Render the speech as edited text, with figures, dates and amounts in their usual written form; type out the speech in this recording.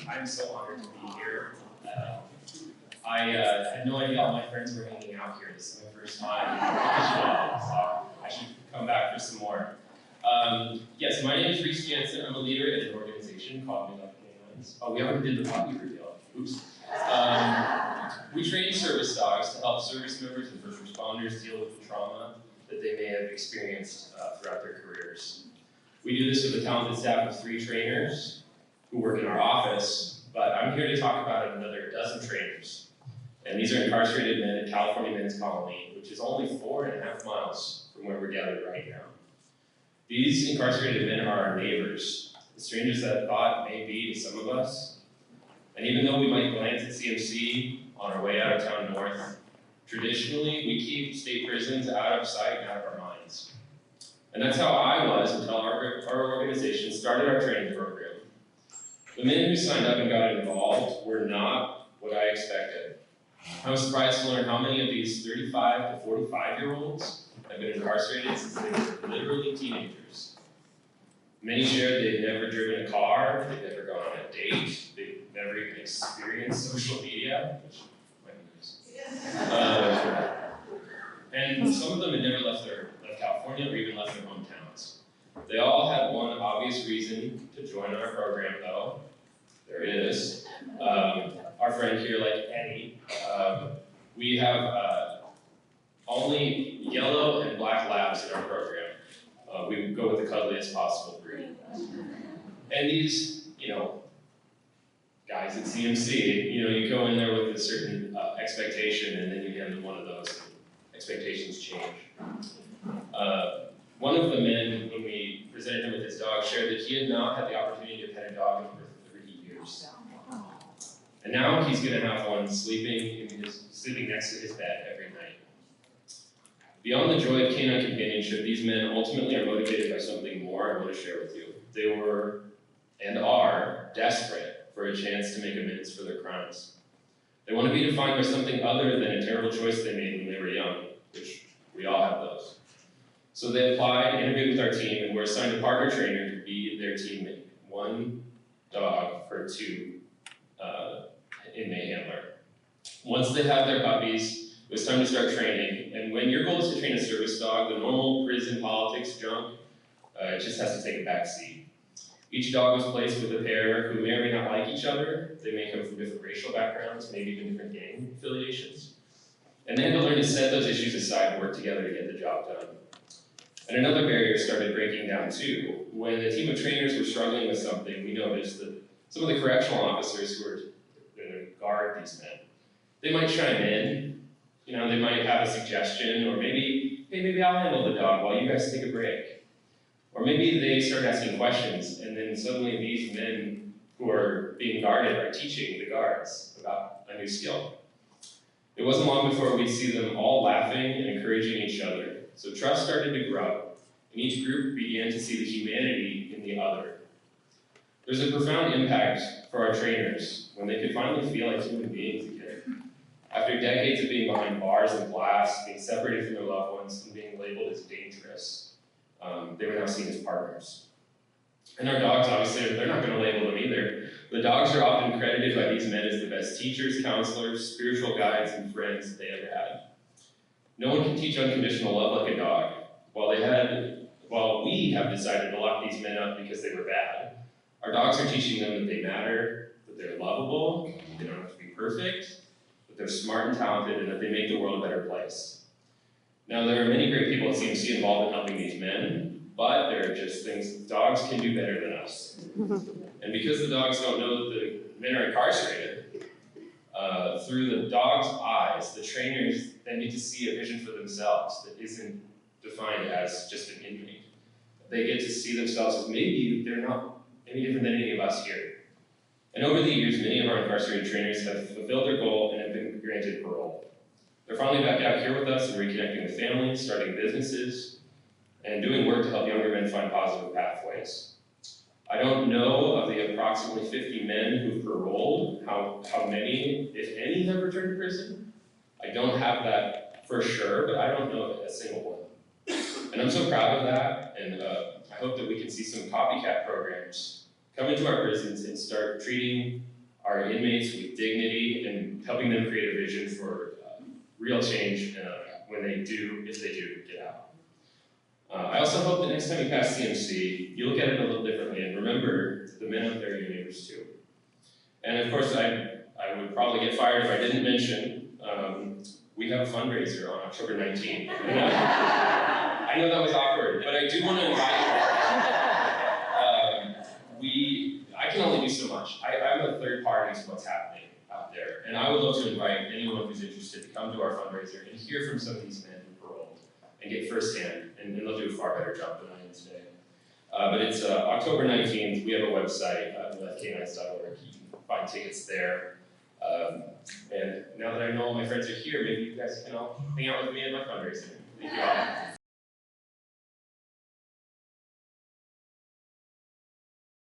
I'm so honored to be here. I had no idea all my friends were hanging out here. This is my first time, so I should come back for some more. Yes, my name is Rhys Jansen. I'm a leader at an organization called Life K9s. Oh, we already did the puppy reveal. Oops. We train service dogs to help service members and first responders deal with the trauma that they may have experienced throughout their careers. We do this with a talented staff of 3 trainers who work in our office, but I'm here to talk about another dozen trainers. And these are incarcerated men at California Men's Colony, which is only 4.5 miles from where we're gathered right now. These incarcerated men are our neighbors, the strangers that thought may be to some of us. And even though we might glance at CMC on our way out of town north, traditionally we keep state prisons out of sight and out of our minds. And that's how I was until our organization started our training program. The men who signed up and got involved were not what I expected. I was surprised to learn how many of these 35 to 45-year-olds have been incarcerated since they were literally teenagers. Many shared they've never driven a car, they've never gone on a date, they've never even experienced social media, which might be nice. And some of them had never left California or even left their hometowns. They all had one obvious reason to join our program, though. There it is. Our friend here, like Eddie, we have only yellow and black labs in our program. We go with the cuddliest possible breed. And these, guys at CMC, you go in there with a certain expectation, and then you hand them one of those. Expectations change. One of the men, when we presented him with his dog, shared that he had not had the opportunity to pet a dog in over 30 years. And now he's going to have one sleeping next to his bed every night. Beyond the joy of canine companionship, these men ultimately are motivated by something more I want to share with you. They were, and are, desperate for a chance to make amends for their crimes. They want to be defined by something other than a terrible choice they made when they were young, which we all have those. So they applied, interviewed with our team, and were assigned a partner trainer to be their teammate. 1 dog for 2 inmate handler. Once they had their puppies, it was time to start training. And when your goal is to train a service dog, the normal prison politics junk, it just has to take a back seat. Each dog was placed with a pair who may or may not like each other. They may come from different racial backgrounds, maybe even different gang affiliations. And they had to learn to set those issues aside and work together to get the job done. And another barrier started breaking down too. When a team of trainers were struggling with something, we noticed that some of the correctional officers who were going to guard these men, they might chime in. They might have a suggestion, or maybe, hey, maybe I'll handle the dog while you guys take a break. Or maybe they start asking questions, and then suddenly these men who are being guarded are teaching the guards about a new skill. It wasn't long before we'd see them all laughing and encouraging each other. So trust started to grow, and each group began to see the humanity in the other. There's a profound impact for our trainers when they could finally feel like human beings again. After decades of being behind bars and glass, being separated from their loved ones, and being labeled as dangerous, they were now seen as partners. And our dogs, obviously, they're not going to label them either. The dogs are often credited by these men as the best teachers, counselors, spiritual guides, and friends they ever had. No one can teach unconditional love like a dog. While we have decided to lock these men up because they were bad, our dogs are teaching them that they matter, that they're lovable, they don't have to be perfect, that they're smart and talented, and that they make the world a better place. Now, there are many great people at CMC involved in helping these men, but there are just things dogs can do better than us. And because the dogs don't know that the men are incarcerated, through the dog's eyes, the trainers then need to see a vision for themselves that isn't defined as just an inmate. They get to see themselves as maybe they're not any different than any of us here. And over the years, many of our incarcerated trainers have fulfilled their goal and have been granted parole. They're finally back out here with us and reconnecting with families, starting businesses, and doing work to help younger men find positive pathways. I don't know of the approximately 50 men who've paroled, how many, if any, have returned to prison. I don't have that for sure, but I don't know of a single one. And I'm so proud of that, and I hope that we can see some copycat programs come into our prisons and start treating our inmates with dignity and helping them create a vision for real change when they do, if they do, get out. I also hope that next time you pass CMC, you look at it a little differently and remember the men up there are your neighbors too. And of course, I would probably get fired if I didn't mention we have a fundraiser on October 19th. I know that was awkward, but I do want to invite you. I can only do so much. I'm a third party to what's happening out there, and I would love to invite anyone who's interested to come to our fundraiser and hear from some of these men who paroled and get firsthand, and they'll do a far better job than I am today. But it's October 19th. We have a website, lifek9s.org. You can find tickets there. And now that I know all my friends are here, maybe you guys can all hang out with me at my fundraiser. Thank you all.